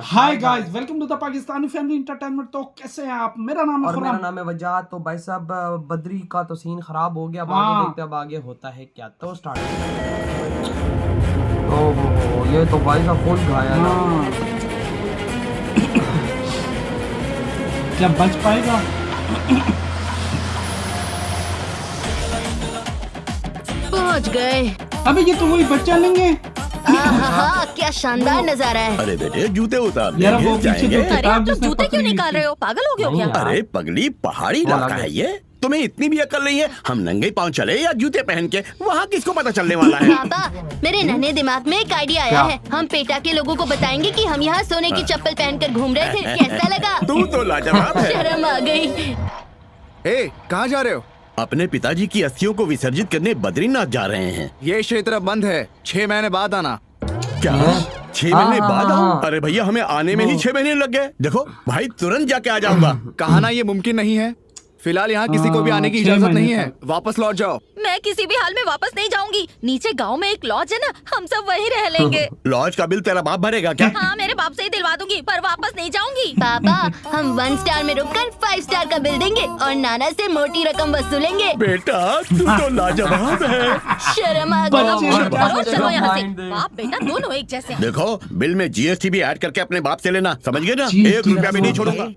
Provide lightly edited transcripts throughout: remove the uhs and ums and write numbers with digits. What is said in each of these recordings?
Hi guys, welcome to the Pakistani family entertainment. तो कैसे हैं आप? मेरा नाम है और मेरा खुर्रम। नाम है वजाद। तो भाई साहब बद्री का तो सीन खराब हो गया। अब हाँ। आगे देखते हैं अब आगे होता है क्या। तो स्टार्ट। ओहो, ये तो भाई साहब फुल घायल है। हाँ। क्या बच पाएगा? पहुंच गए। अबे ये तो वही बच्चा नहीं है आहा, क्या शानदार नजारा है। अरे बेटे जूते उतार यार वो लेंगे, पीछे जाएंगे। जो अरे किताब आप लोग जिसने जूते क्यों पकड़ी निकाल थी। रहे हो? पागल हो गए हो नहीं क्या? यार। अरे पगली, पहाड़ी बोला इलाका गया। है ये। तुम्हें इतनी भी अकल नहीं है? हम नंगे पाँव चले या जूते पहन के, वहाँ किसको पता चलने वाला है? पापा, मेरे नन्हे दिमाग में एक आइडिया आया क्या? है। हम पेटा के लोगों को बताएंगे कि हम यहाँ सोने की चप्पल पहनकर घूम रहे थे। कैसा लगा? तू तो लाजवाब है। शर्म आ गई। ए, कहाँ जा रहे हो? अपने पिताजी की अस्थियों को विसर्जित करने बद्रीनाथ जा रहे हैं। ये क्षेत्र बंद है, 6 महीने बाद आना। क्या 6 महीने हाँ, बाद हाँ, आऊं? हाँ। अरे भैया हमें आने में ही 6 महीने लग गए। देखो भाई तुरंत जाके आ जाऊंगा। कहा ना ये मुमकिन नहीं है। फिलहाल यहाँ किसी को भी आने की 6 इजाजत महीने नहीं है। तक। वापस लौट जाओ। मैं किसी भी हाल में वापस नहीं जाऊंगी। नीचे गांव में एक लॉज है ना, हम सब वहीं रह लेंगे। लॉज का बिल तेरा बाप भरेगा क्या? हाँ, मेरे बाप से ही दिलवा दूंगी, पर वापस नहीं जाऊंगी। पापा, हम 1 स्टार में रुककर 5 स्टार का बिल देंगे और नाना से मोटी रकम वसूलेंगे। बेटा तू तो लाजवाब है। शर्म आ बच्चे गई। ने क्या चलो सोचा? चलो यहाँ से। Mind they. बाप बेटा दोनों एक जैसे हैं। देखो बिल में जीएसटी भी ऐड करके अपने बाप से लेना, समझ गए ना? GST 1 रुपया भी नहीं छोड़ूंगा।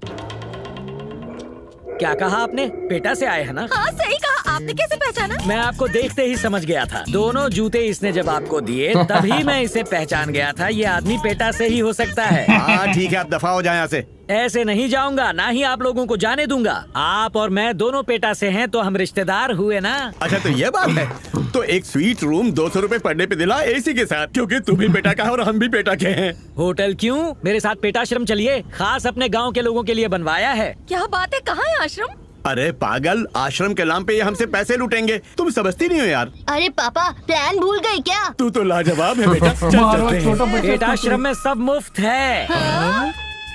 क्या कहा आपने? पेटा से आए हैं ना? हाँ सही कहा। आपने कैसे पहचाना? मैं आपको देखते ही समझ गया था। दोनों जूते इसने जब आपको दिए तभी मैं इसे पहचान गया था। ये आदमी पेटा से ही हो सकता है। हाँ ठीक है, आप दफा हो जाए यहाँ से। ऐसे नहीं जाऊंगा, ना ही आप लोगों को जाने दूंगा। आप और मैं दोनों पेटा से हैं तो हम रिश्तेदार हुए ना। अच्छा तो ये बात है। तो एक स्वीट रूम 200 रुपए पर डे पे दिला एसी के साथ, क्योंकि तू भी बेटा का है और हम भी बेटा के हैं। होटल क्यों? मेरे साथ पेटाश्रम चलिए। खास अपने गांव के लोगों के लिए बनवाया है। क्या बात है, कहाँ है आश्रम? अरे पागल, आश्रम के नाम पे ये हमसे पैसे लूटेंगे। तुम समझती नहीं हो यार। अरे पापा, प्लान भूल गए क्या? तू तो लाजवाब है बेटा। चल मारो, चलते हैं। छोटा बच्चा पेटाश्रम में सब मुफ्त है।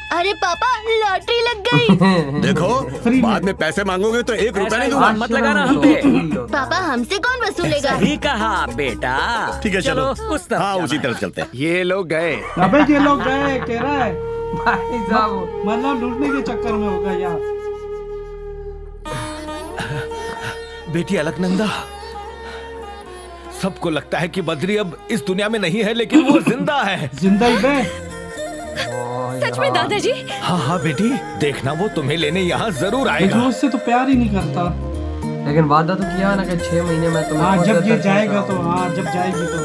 अरे पापा, लॉटरी लग गई। देखो फ्री में। बाद में पैसे मांगोगे तो 1 रुपया नहीं दूंगा। मत लगाना हम पे। पापा, हमसे कौन वसूलेगा? सही कहा बेटा। ठीक है चलो। उस तरफ हाँ जाना उसी है। तरफ चलते हैं। ये लोग गए। अबे ये लोग गए कह रहा है, भाई साहब मतलब लूटने के चक्कर में होगा यार। बेटी अलकनंदा, सबको लगता है कि बद्री अब इस दुनिया में नहीं है, लेकिन वो जिंदा है। जिंदा ही बे। सच में दादाजी? हाँ हाँ बेटी, देखना वो तुम्हें लेने यहाँ जरूर लेकिन आएगा। वो उससे तो प्यार ही नहीं करता। लेकिन वादा तो किया ना कि 6 महीने में तुम्हें हाँ बहुत जब देर ये तक जाएगा रहूंगा। तो, हाँ जब जाएगी तो।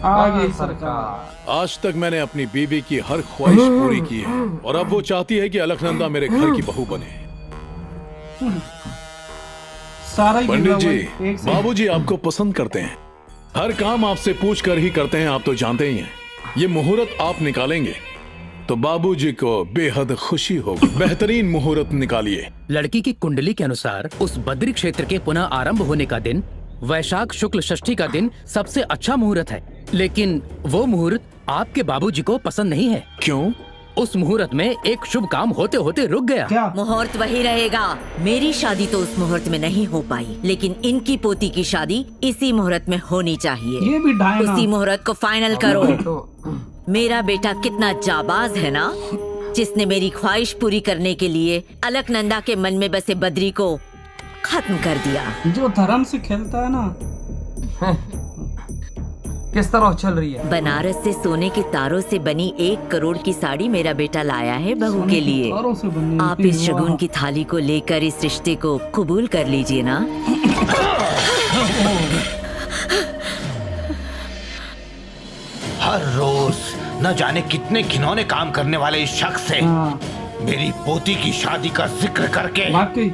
आ गई सरकार। आज तक मैंने अपनी बीवी की हर ख्वाहिश पूरी की है और अब वो चाहती है कि अलकनंदा मेरे घर की बहू बने। सारा ही पंडित गिरा जी, हुआ है, एक से बाबूजी आपको पसंद करते हैं। हर काम आपसे पूछ कर ही करते हैं, आप तो जानते ही हैं। ये मुहूर्त आप निकालेंगे तो बाबूजी को बेहद खुशी होगी। बेहतरीन मुहूर्त निकालिए। लड़की की कुंडली के अनुसार उस बद्री क्षेत्र के पुनः आरंभ होने का दिन वैशाख शुक्ल षष्ठी का दिन सबसे अच्छा मुहूर्त है। लेकिन वो मुहूर्त आपके बाबूजी को पसंद नहीं है। क्यों? उस मुहूर्त में एक शुभ काम होते होते रुक गया। क्या? मुहूर्त वही रहेगा। मेरी शादी तो उस मुहूर्त में नहीं हो पाई, लेकिन इनकी पोती की शादी इसी मुहूर्त में होनी चाहिए। ये भी ढाई ना। उसी मुहूर्त को फाइनल करो। तो मेरा बेटा कितना जाबाज है ना, जिसने मेरी ख्वाहिश पूरी करने के लिए अलकनंदा के मन में बसे बद्री को खत्म कर दिया। जो धर्म से खेलता है ना। किस तरह चल रही है? बनारस से सोने के तारों से बनी 1 करोड़ की साड़ी मेरा बेटा लाया है बहू के लिए। तारों से बनी आप इस शगुन की थाली को लेकर इस रिश्ते को कबूल कर लीजिए ना। हर रोज न जाने कितने घिनौने काम करने वाले इस शख्स से हाँ मेरी पोती की शादी का जिक्र करके वाकई।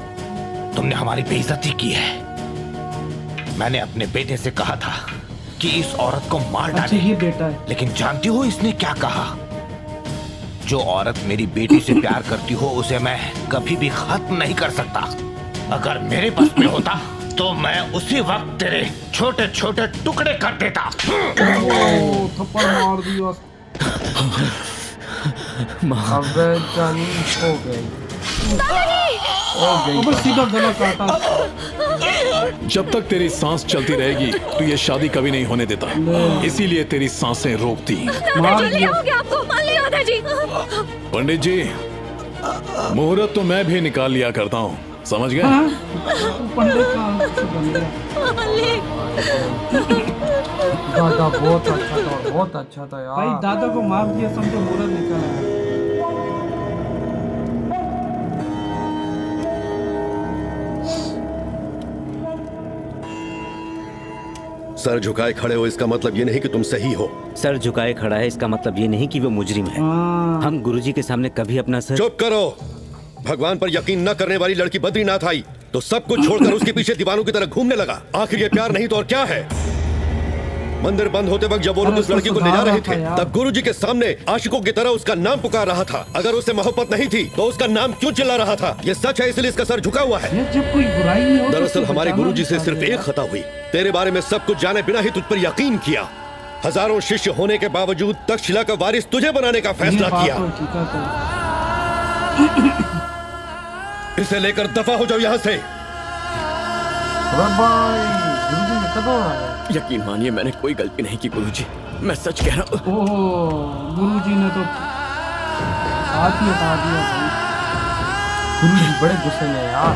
तुमने हमारी बेइज्जती की है। मैंने अपने बेटे से कहा था कि इस औरत को मार अच्छा डाले, ये बेटा है। लेकिन जानती हो इसने क्या कहा? जो औरत मेरी बेटी से प्यार करती हो उसे मैं कभी भी खत्म नहीं कर सकता। अगर मेरे बस में होता तो मैं उसी वक्त तेरे छोटे छोटे टुकड़े कर देता। ओ, थप्पड़ मार दिया। अबे जानी हो गई। अबे सीधा गला काटा। जब तक तेरी सांस चलती रहेगी तो ये शादी कभी नहीं होने देता, इसीलिए तेरी सांसें रोकती। मार दिया। पंडित जी, मुहूर्त तो मैं भी निकाल लिया करता हूँ, समझ गए? हाँ? पंडित कहाँ से बन गया? दादा बहुत अच्छा था, बहुत अच्छा था यार। भाई दादा को मार दिया, समझो मुहूर्त निकाला। सर झुकाए खड़े हो इसका मतलब ये नहीं कि तुम सही हो। सर झुकाए खड़ा है इसका मतलब ये नहीं कि वो मुजरिम है। हम गुरुजी के सामने कभी अपना सर। चुप करो। भगवान पर यकीन न करने वाली लड़की बद्रीनाथ आई तो सब कुछ छोड़कर उसके पीछे दीवानों की तरह घूमने लगा। आखिर ये प्यार नहीं तो और क्या है? मंदिर बंद होते वक्त जब वो लोग उस लड़की को ले जा रहे थे तब गुरुजी के सामने आशिकों की तरह उसका नाम पुकार रहा था। अगर उससे मोहब्बत नहीं थी तो उसका नाम क्यों चिल्ला रहा था? ये सच है, इसलिए इसका सर झुका हुआ है। जब कोई बुराई नहीं हो, दरअसल हमारे गुरुजी से सिर्फ एक खता हुई, तेरे बारे में सब कुछ जाने बिना ही तुझ पर यकीन किया। हजारों शिष्य होने के बावजूद तक्षशिला का वारिस तुझे बनाने का फैसला किया। इसे लेकर दफा हो जाओ यहाँ से। यकीन मानिए मैंने कोई गलती नहीं की गुरुजी, मैं सच कह रहा हूँ। गुरुजी ने तो हाथ ही हटा दिया भाई। गुरुजी बड़े गुस्से में यार,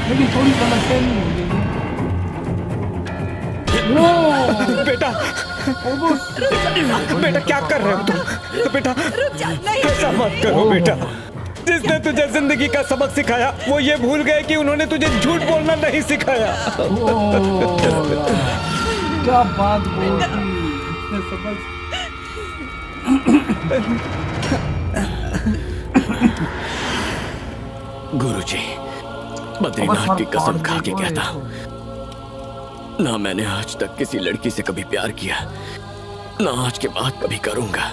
लेकिन थोड़ी गलतफहमी हो गई। बेटा बेटा क्या कर रहे हो तुम? बेटा ऐसा मत करो बेटा। जिसने तुझे जिंदगी का सबक सिखाया वो ये भूल गए कि उन्होंने तुझे झूठ बोलना नहीं सिखाया। क्या बात बोल दी इसने सबक। गुरुजी, बद्रीनाथ की कसम खा के कहता हूँ, ना मैंने आज तक किसी लड़की से कभी प्यार किया, ना आज के बाद कभी करूंगा।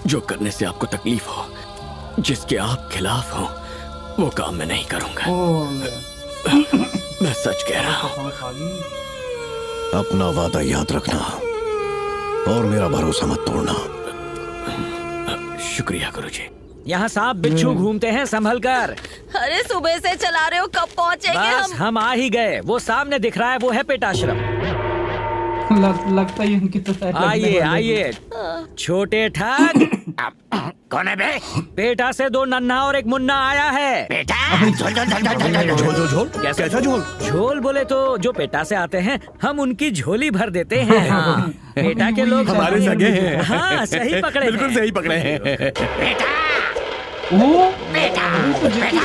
जो करने से आपको तकलीफ हो, जिसके आप खिलाफ हो, वो काम मैं नहीं करूंगा। मैं सच कह रहा हूं। अपना वादा याद रखना और मेरा भरोसा मत तोड़ना। शुक्रिया गुरुजी। यहाँ सांप बिच्छू घूमते हैं, संभल कर। अरे सुबह से चला रहे हो, कब पहुँचेंगे बस हम आ ही गए। वो सामने दिख रहा है, वो है पेटाश्रम। लगता ही उनकी तो आइए आइए छोटे ठग। कौन है बे? पेटा से 2 नन्हा और 1 मुन्ना आया है। बेटा झोल झोल झोल झोल झोल झोल झोल। कैसा झोल? झोल बोले तो जो पेटा से आते हैं हम उनकी झोली भर देते हैं। हाँ। पेटा के लोग हमारे सगे हैं। हाँ सही पकड़े, बिल्कुल सही पकड़े हैं। बेटा बेटा बेटा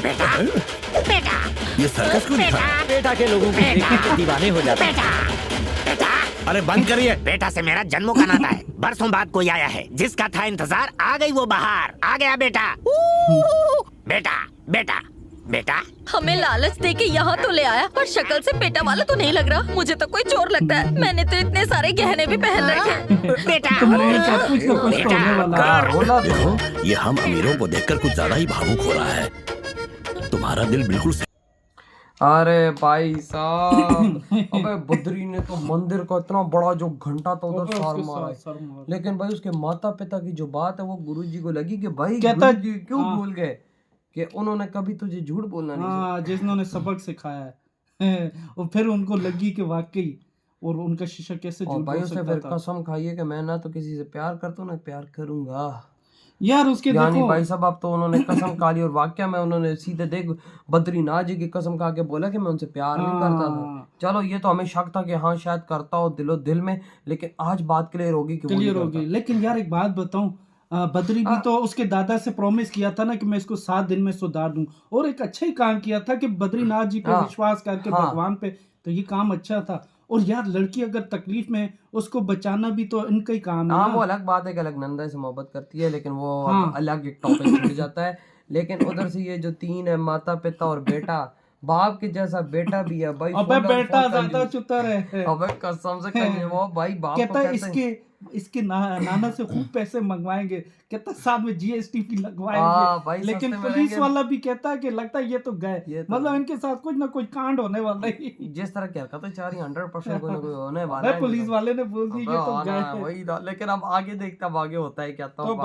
बेटा बेटा ये सर्कस क्यों दिखा? पेटा के लोगों को देख के दीवाने हो जाते हैं। बेटा अरे बंद करिए। बेटा से मेरा जन्मों का नाता है। बरसों बाद कोई आया है जिसका था इंतजार, आ गई वो बाहर। आ गया बेटा। बेटा बेटा बेटा हमें लालच दे के यहाँ तो ले आया, पर शक्ल से पेटा वाला तो नहीं लग रहा। मुझे तो कोई चोर लगता है। मैंने तो इतने सारे गहने भी पहन रखे। बेटा देखो ये हम अमीरों को देखकर कुछ ज्यादा ही भावुक हो रहा है। तुम्हारा दिल बिल्कुल अरे भाई साहब, अबे बद्री ने तो मंदिर का इतना बड़ा जो घंटा तो उधर सार मारा है। लेकिन भाई उसके माता पिता की जो बात है वो गुरुजी को लगी कि भाई गुरुजी क्यों भूल गए कि उन्होंने कभी तुझे झूठ बोलना नहीं सिखाया, जिन्होंने सबक सिखाया है। और फिर उनको लगी कि वाकई, और उनका शिष्य कैसे झूठ बोल सकता था। फिर कसम खाइए कि मैं ना तो किसी से प्यार करता हूँ ना प्यार करूंगा यार। उसके देखो भाई साहब, अब तो उन्होंने कसम खा ली और वाकया में उन्होंने सीधे देख बद्रीनाथ जी की कसम खा के बोला कि मैं उनसे प्यार नहीं करता था। चलो ये तो हमें शक था कि हाँ शायद करता हो दिलो दिल में, लेकिन आज बात क्लियर होगी कि क्लियर होगी। लेकिन यार एक बात बताऊं, बद्री भी तो उसके दादा से प्रॉमिस किया था ना कि मैं इसको 7 दिन में सुधार दूं, और एक अच्छा ही काम किया था कि बद्रीनाथ जी पे विश्वास करके भगवान पे, तो ये काम अच्छा था। और यार लड़की अगर तकलीफ में उसको बचाना भी तो इनका ही काम है। वो अलग बात है कि अलकनंदा से मोहब्बत करती है, लेकिन वो अलग एक टॉपिक छूट जाता है। लेकिन उधर से ये जो 3 है, माता पिता और बेटा, बाप के जैसा बेटा भी है भाई। अबे बेटा ज्यादा चुतर है। अबे कसम से वो भाई बाप कहता है इसके इसके नाना से खूब पैसे मंगवाएंगे, कहता साथ में जीएसटी भी हाँ, लगवाएंगे। भाई लेकिन सस्ते पुलिस मिलेंगे। वाला भी कहता है कि लगता है ये तो गए, ये तो मतलब गए। इनके साथ कुछ ना कुछ कांड होने वाला है। जिस तरह की हरकतें चाह रही 100% कोई ना कोई होने वाला अबे है। पुलिस वाले ने बोल दिया ये तो अबे, गए। हाँ, वही लेकिन अब आगे देखता अब आगे होता है क्या, तो तो